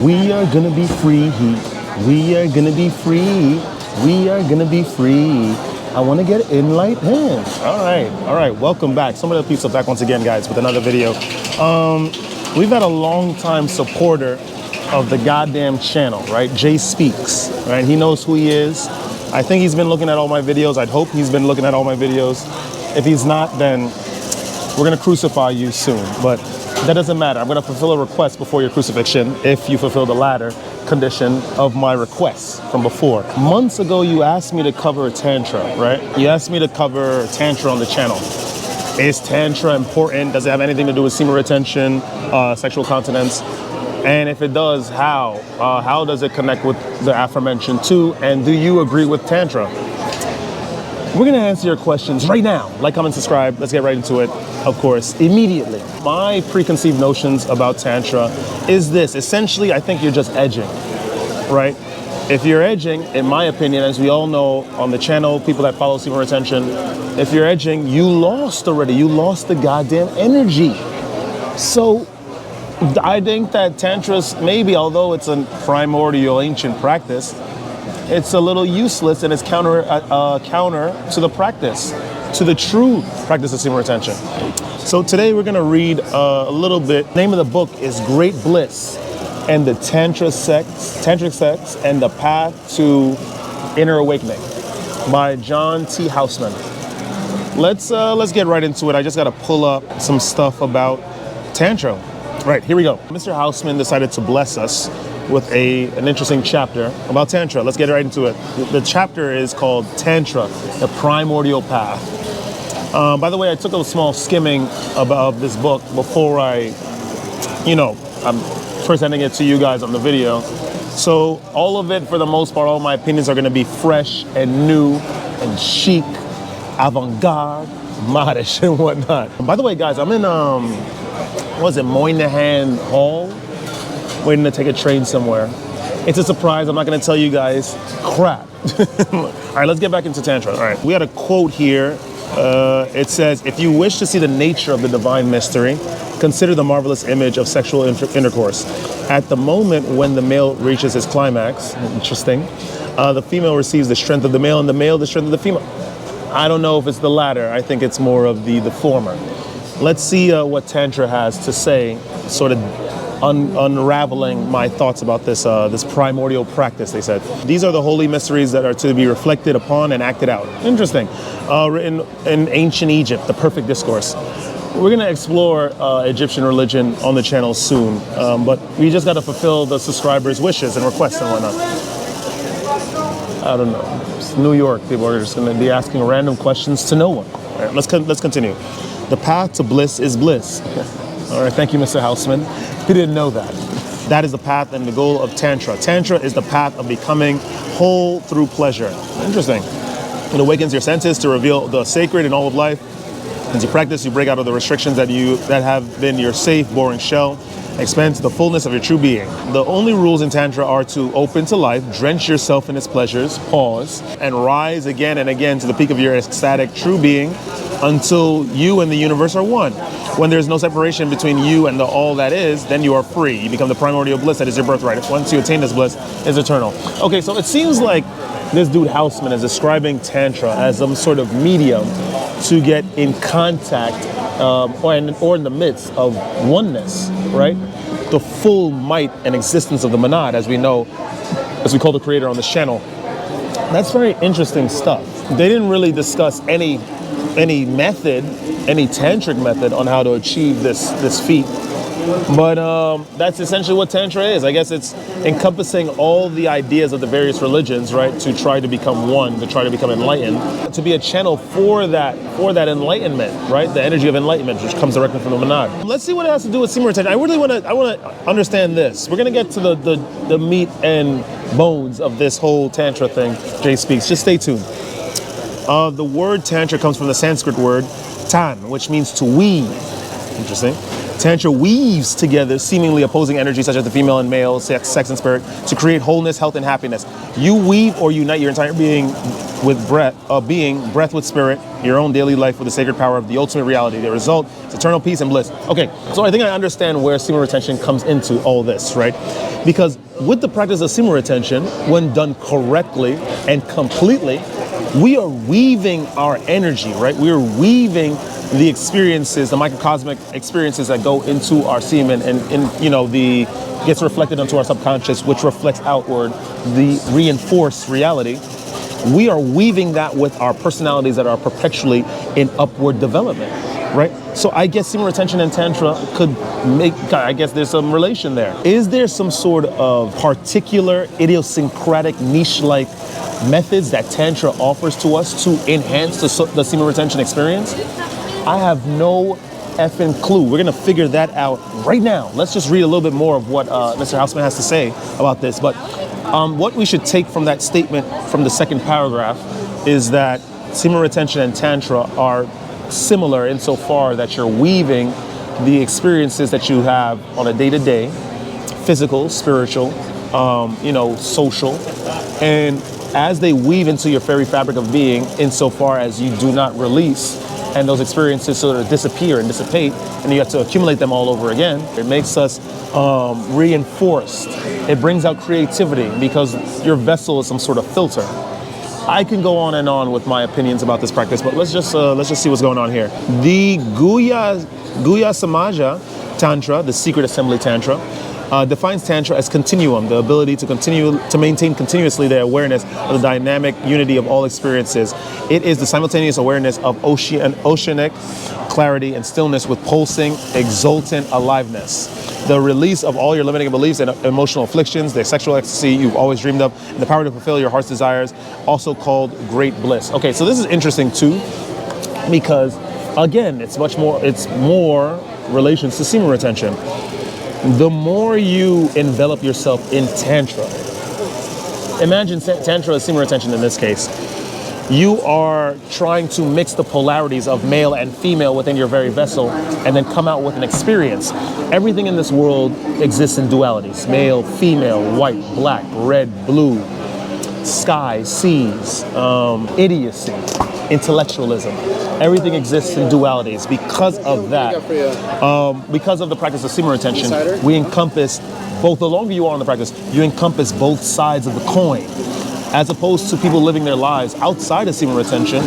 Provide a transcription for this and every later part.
We are gonna be free. We are gonna be free. We are gonna be free. I want to get enlightened. All right. Welcome back. Some of the people are back once again, guys, with another video. We've had a long time supporter of the goddamn channel, right? Jay Speaks, right? He knows who he is. I think he's been looking at all my videos. I'd hope he's been looking at all my videos. If he's not, then we're gonna crucify you soon. But that doesn't matter. I'm gonna fulfill a request before your crucifixion if you fulfill the latter condition of my requests from before. Months ago, you asked me to cover Tantra, right? You asked me to cover Tantra on the channel. Is Tantra important? Does it have anything to do with semen retention, sexual continence? And if it does, how? How does it connect with the aforementioned two? And do you agree with Tantra? We're gonna answer your questions right now. Like, comment, subscribe. Let's get right into it, of course, immediately. My preconceived notions about Tantra is this. Essentially, I think you're just edging, right? If you're edging, in my opinion, as we all know on the channel, people that follow semen retention, if you're edging, you lost already. You lost the goddamn energy. So I think that Tantra's, maybe, although it's a primordial ancient practice, it's a little useless and it's counter to the practice, to the true practice of semen retention. So today we're gonna read a little bit. The name of the book is Great Bliss and the Tantric Sex and the Path to Inner Awakening by John T. Houseman. Let's get right into it. I just gotta pull up some stuff about Tantra. Right, here we go. Mr. Houseman decided to bless us with an interesting chapter about Tantra. Let's get right into it. The chapter is called Tantra, the Primordial Path. By the way, I took a small skimming of this book before I'm first handing it to you guys on the video. So all of it, for the most part, all my opinions are gonna be fresh and new and chic, avant-garde, modish and whatnot. By the way, guys, I'm in, Moynihan Hall? Waiting to take a train somewhere. It's a surprise. I'm not going to tell you guys crap. All right, let's get back into Tantra. All right, we had a quote here. It says, if you wish to see the nature of the divine mystery, consider the marvelous image of sexual intercourse. At the moment when the male reaches his climax, interesting, the female receives the strength of the male and the male the strength of the female. I don't know if it's the latter. I think it's more of the former. Let's see what Tantra has to say, sort of unraveling my thoughts about this primordial practice, they said. These are the holy mysteries that are to be reflected upon and acted out. Interesting. Written in ancient Egypt, the perfect discourse. We're going to explore Egyptian religion on the channel soon, but we just got to fulfill the subscribers' wishes and requests and whatnot. I don't know. It's New York. People are just going to be asking random questions to no one. All right, let's continue. The path to bliss is bliss. All right, thank you, Mr. Houseman. He didn't know that. That is the path and the goal of Tantra. Tantra is the path of becoming whole through pleasure. Interesting. It awakens your senses to reveal the sacred in all of life. As you practice, you break out of the restrictions that have been your safe, boring shell. Expand to the fullness of your true being. The only rules in Tantra are to open to life, drench yourself in its pleasures, pause, and rise again and again to the peak of your ecstatic true being until you and the universe are one. When there's no separation between you and the all that is, then you are free. You become the primordial bliss that is your birthright. Once you attain this bliss, it's eternal. Okay, so it seems like this dude Houseman is describing Tantra as some sort of medium to get in contact or in the midst of oneness, right? The full might and existence of the monad, as we know, as we call the creator on this channel. That's very interesting stuff. They didn't really discuss any method, any tantric method on how to achieve this feat. But that's essentially what Tantra is. I guess it's encompassing all the ideas of the various religions, right? To try to become one, to try to become enlightened, to be a channel for that enlightenment, right? The energy of enlightenment, which comes directly from the monad. Let's see what it has to do with semen retention. I want to understand this. We're gonna get to the meat and bones of this whole Tantra thing. Jay Speaks. Just stay tuned. The word Tantra comes from the Sanskrit word tan, which means to weave. Interesting. Tantra weaves together seemingly opposing energies such as the female and male, sex and spirit, to create wholeness, health, and happiness. You weave or unite your entire being with breath with spirit, your own daily life with the sacred power of the ultimate reality. The result is eternal peace and bliss. Okay, so I think I understand where semen retention comes into all this, right? Because with the practice of semen retention, when done correctly and completely, we are weaving our energy, right? We are weaving the experiences, the microcosmic experiences that go into our semen and gets reflected onto our subconscious, which reflects outward the reinforced reality. We are weaving that with our personalities that are perpetually in upward development, right? So I guess semen retention and Tantra I guess there's some relation there. Is there some sort of particular idiosyncratic niche-like methods that Tantra offers to us to enhance the semen retention experience? I have no effing clue. We're gonna figure that out right now. Let's just read a little bit more of what Mr. Houseman has to say about this. But what we should take from that statement from the second paragraph is that semen retention and Tantra are similar insofar that you're weaving the experiences that you have on a day-to-day, physical, spiritual, social, and as they weave into your very fabric of being, insofar as you do not release, and those experiences sort of disappear and dissipate, and you have to accumulate them all over again, it makes us reinforced. It brings out creativity because your vessel is some sort of filter. I can go on and on with my opinions about this practice, but let's just see what's going on here. The Guhya Samaja Tantra, the Secret Assembly Tantra, defines Tantra as continuum, the ability to maintain continuously the awareness of the dynamic unity of all experiences. It is the simultaneous awareness of oceanic clarity and stillness with pulsing, exultant aliveness. The release of all your limiting beliefs and emotional afflictions, the sexual ecstasy you've always dreamed of, and the power to fulfill your heart's desires, also called great bliss. Okay, so this is interesting too, because again, it's more relations to semen retention. The more you envelop yourself in Tantra, imagine Tantra is semen retention in this case. You are trying to mix the polarities of male and female within your very vessel and then come out with an experience. Everything in this world exists in dualities: male, female, white, black, red, blue, sky, seas, idiocy, intellectualism. Everything exists in dualities. Because of that, because of the practice of semen retention, we encompass both. The longer you are in the practice, you encompass both sides of the coin. As opposed to people living their lives outside of semen retention,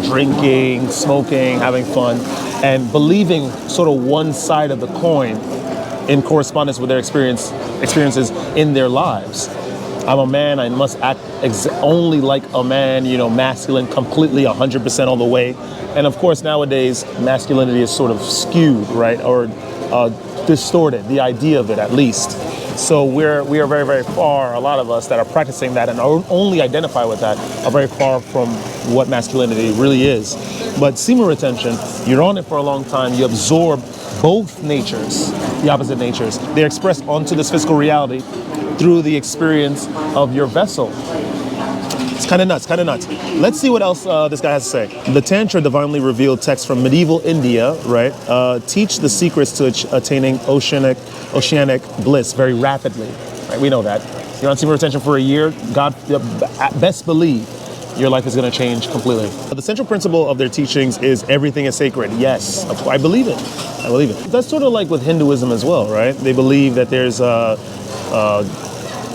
drinking, smoking, having fun, and believing sort of one side of the coin in correspondence with their experiences in their lives. I'm a man, I must act only like a man, masculine, completely 100% all the way. And of course, nowadays, masculinity is sort of skewed, right? Or distorted, the idea of it at least. So we are very, very far, a lot of us that are practicing that and only identify with that are very far from what masculinity really is. But semen retention, you're on it for a long time, you absorb both natures, the opposite natures. They're expressed onto this physical reality through the experience of your vessel. It's kind of nuts. Let's see what else this guy has to say. The Tantra divinely revealed texts from medieval India, right, teach the secrets to attaining oceanic bliss very rapidly. Right? We know that. You're on semen retention for a year, God, best believe your life is going to change completely. The central principle of their teachings is everything is sacred. Yes, I believe it. That's sort of like with Hinduism as well, right? They believe that there's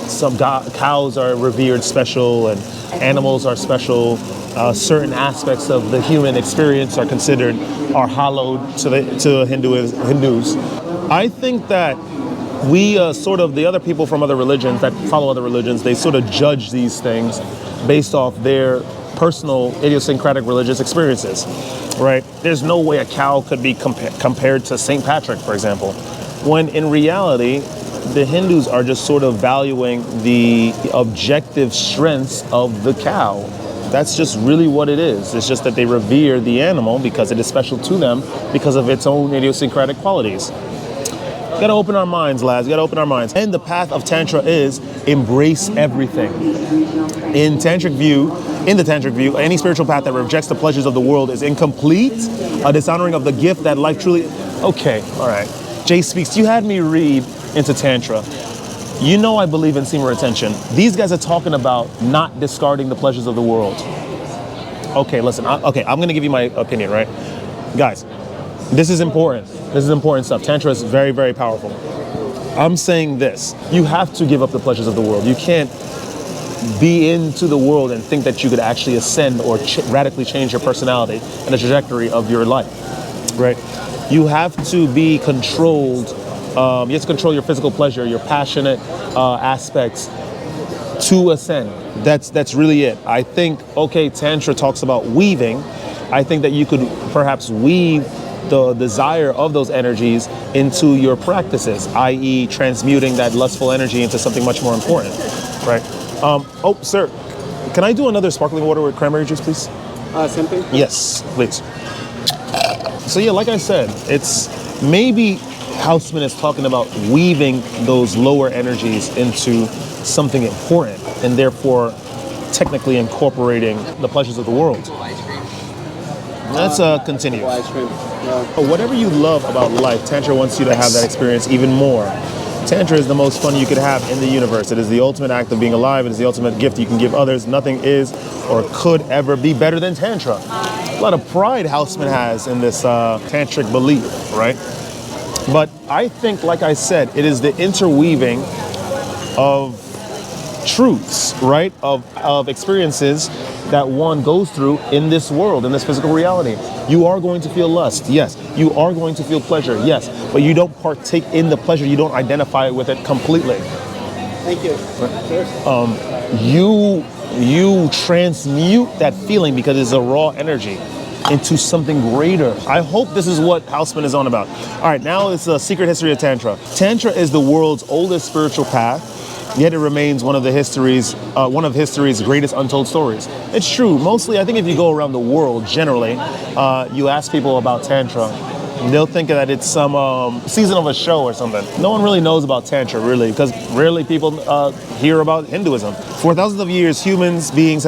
some cows are revered special and animals are special. Certain aspects of the human experience are hallowed to Hindus. I think that we the other people from other religions that follow other religions, they sort of judge these things based off their personal idiosyncratic religious experiences, right? There's no way a cow could be compared to St. Patrick, for example, when in reality, the Hindus are just sort of valuing the objective strengths of the cow. That's just really what it is. It's just that they revere the animal because it is special to them because of its own idiosyncratic qualities. Gotta open our minds, lads. Gotta open our minds. And the path of Tantra is embrace everything. In the Tantric view, any spiritual path that rejects the pleasures of the world is incomplete, a dishonoring of the gift that life truly Okay, all right. Jay Speaks, you had me read into Tantra. You know I believe in semen retention. These guys are talking about not discarding the pleasures of the world. Okay, listen, I'm going to give you my opinion, right? Guys, this is important. This is important stuff. Tantra is very, very powerful. I'm saying this. You have to give up the pleasures of the world. You can't be into the world and think that you could actually ascend or radically change your personality and the trajectory of your life, right? You have to be controlled. You have to control your physical pleasure, your passionate aspects to ascend. That's really it. I think, okay, Tantra talks about weaving. I think that you could perhaps weave the desire of those energies into your practices, i.e. transmuting that lustful energy into something much more important, right? Oh, sir, can I do another sparkling water with cranberry juice, please? Same thing? Yes, please. So yeah, like I said, it's maybe Houseman is talking about weaving those lower energies into something important and therefore technically incorporating the pleasures of the world. Let's continue. Ice cream. Whatever you love about life, Tantra wants you to have that experience even more. Tantra is the most fun you could have in the universe. It is the ultimate act of being alive. It is the ultimate gift you can give others. Nothing is or could ever be better than Tantra. A lot of pride Houseman has in this tantric belief, right? But I think, like I said, it is the interweaving of truths, right? Of experiences that one goes through in this world, in this physical reality. You are going to feel lust, yes. You are going to feel pleasure, yes. But you don't partake in the pleasure. You don't identify with it completely. Thank you. You transmute that feeling because it's a raw energy into something greater. I hope this is what Houseman is on about. All right, now it's the secret history of Tantra. Tantra is the world's oldest spiritual path, yet it remains one of history's greatest untold stories. It's true. Mostly, I think if you go around the world, generally, you ask people about Tantra, they'll think that it's some season of a show or something. No one really knows about Tantra, really, because rarely people hear about Hinduism. For thousands of years, human beings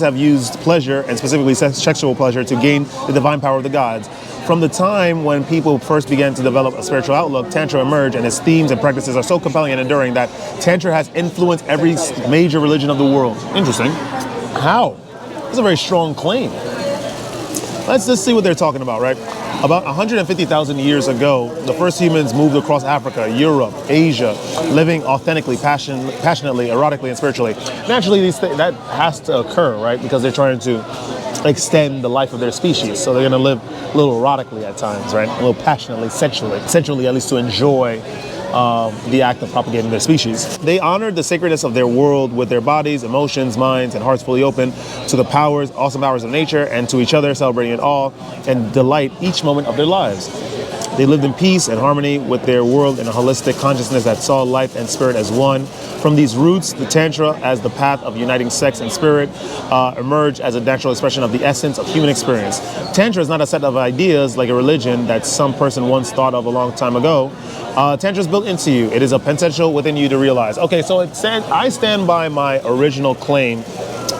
have used pleasure, and specifically sexual pleasure, to gain the divine power of the gods. From the time when people first began to develop a spiritual outlook, Tantra emerged, and its themes and practices are so compelling and enduring that Tantra has influenced every major religion of the world. Interesting. How? That's a very strong claim. Let's just see what they're talking about, right? About 150,000 years ago, the first humans moved across Africa, Europe, Asia, living authentically, passionately, erotically, and spiritually. Naturally, that has to occur, right? Because they're trying to extend the life of their species. So they're going to live a little erotically at times, right? A little passionately, sensually, at least to enjoy the act of propagating their species. They honored the sacredness of their world with their bodies, emotions, minds, and hearts fully open to the awesome powers of nature, and to each other, celebrating it all and delight each moment of their lives. They lived in peace and harmony with their world in a holistic consciousness that saw life and spirit as one. From these roots, the Tantra, as the path of uniting sex and spirit, emerged as a natural expression of the essence of human experience. Tantra is not a set of ideas like a religion that some person once thought of a long time ago. Tantra is built into you. It is a potential within you to realize. Okay, so I stand by my original claim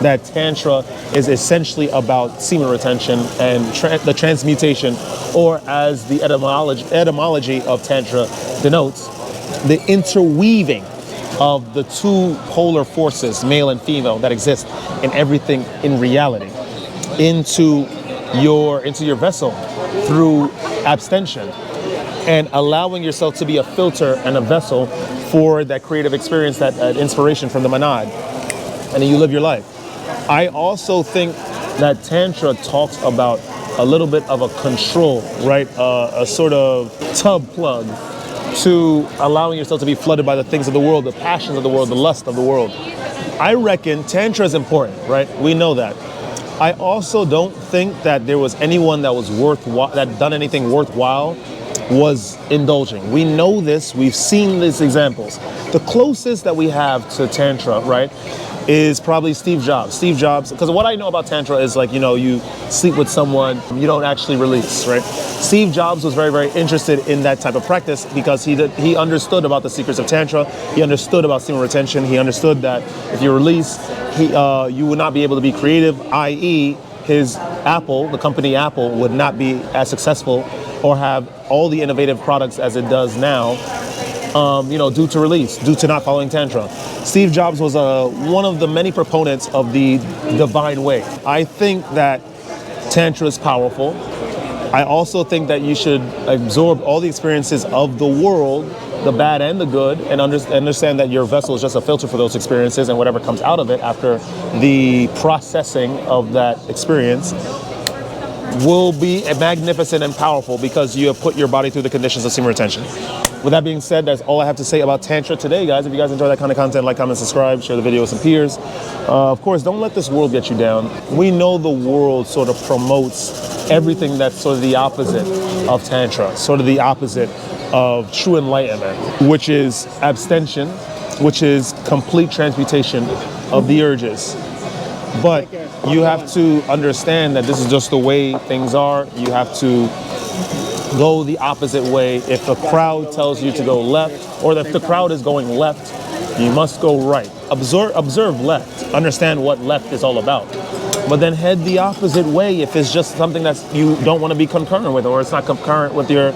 that Tantra is essentially about semen retention and the transmutation, or as the etymology of Tantra denotes, the interweaving of the two polar forces, male and female, that exist in everything in reality into your vessel through abstention, and allowing yourself to be a filter and a vessel for that creative experience, that inspiration from the monad, and then you live your life. I also think that Tantra talks about a little bit of a control, right? A sort of tub plug to allowing yourself to be flooded by the things of the world, the passions of the world, the lust of the world. I reckon Tantra is important, right? We know that. I also don't think that there was anyone that was that done anything worthwhile was indulging. We know this. We've seen these examples. The closest that we have to Tantra, right, is probably Steve Jobs. Steve Jobs, because what I know about Tantra is like, you sleep with someone, you don't actually release, right? Steve Jobs was very, very interested in that type of practice because he understood about the secrets of Tantra. He understood about semen retention. He understood that if you release, you would not be able to be creative, i.e. his Apple, the company Apple, would not be as successful or have all the innovative products as it does now, due to release, due to not following Tantra. Steve Jobs was one of the many proponents of the divine way. I think that Tantra is powerful. I also think that you should absorb all the experiences of the world, the bad and the good, and understand that your vessel is just a filter for those experiences, and whatever comes out of it after the processing of that experience will be magnificent and powerful because you have put your body through the conditions of semen retention. With that being said, that's all I have to say about Tantra today, guys. If you guys enjoy that kind of content, like, comment, subscribe, share the video with some peers. Of course, don't let this world get you down. We know the world sort of promotes everything that's sort of the opposite of Tantra, sort of the opposite of true enlightenment, which is abstention, which is complete transmutation of the urges. But you have to understand that this is just the way things are. You have to go the opposite way. If the crowd tells you to go left, or if the crowd is going left, you must go right. Observe left. Understand what left is all about. But then head the opposite way if it's just something that you don't want to be concurrent with, or it's not concurrent with your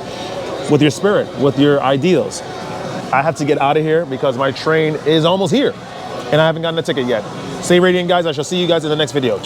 spirit, with your ideals. I have to get out of here because my train is almost here and I haven't gotten a ticket yet. Stay radiant, guys. I shall see you guys in the next video.